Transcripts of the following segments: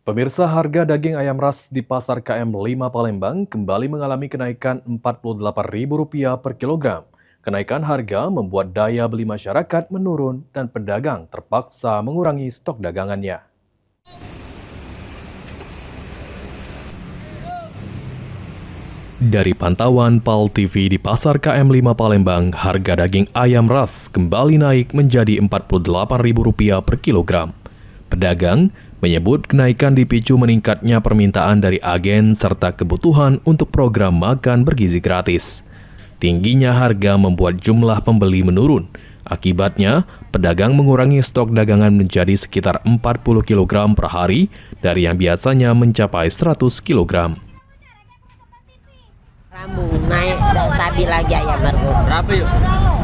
Pemirsa, harga daging ayam ras di Pasar KM5 Palembang kembali mengalami kenaikan Rp48.000 per kilogram. Kenaikan harga membuat daya beli masyarakat menurun dan pedagang terpaksa mengurangi stok dagangannya. Dari pantauan PAL TV di Pasar KM5 Palembang, harga daging ayam ras kembali naik menjadi Rp48.000 per kilogram. Pedagang menyebut kenaikan dipicu meningkatnya permintaan dari agen serta kebutuhan untuk program makan bergizi gratis. Tingginya harga membuat jumlah pembeli menurun. Akibatnya, pedagang mengurangi stok dagangan menjadi sekitar 40 kg per hari dari yang biasanya mencapai 100 kg. Rambung naik, tidak stabil lagi ayam Margo. Berapa yuk?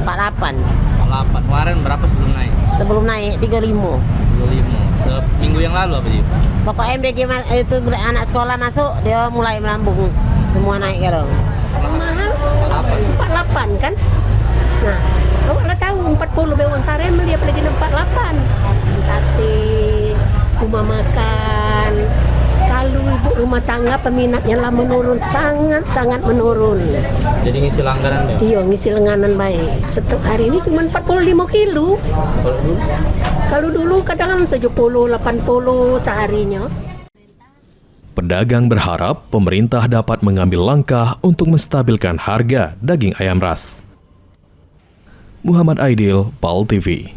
48. 48. Kemarin berapa sebelum naik? Sebelum naik 35. 25. Seminggu yang lalu apa sih? Pokok MBG itu anak sekolah masuk, dia mulai melambung. Semua naik ya dong. Mahal 48 kan? Nah, awak lah tahu 40 bewang saren beli apalagi 48. Sate, rumah makan. Kalau ibu rumah tangga peminatnya lah menurun, sangat menurun. Jadi ngisi langganan ya? Iya, ngisi lenganan baik. Setiap hari ini cuma 45 kilo. Kalau dulu kadang 70, 80 seharinya. Pedagang berharap pemerintah dapat mengambil langkah untuk menstabilkan harga daging ayam ras. Muhammad Aidil, PAL TV.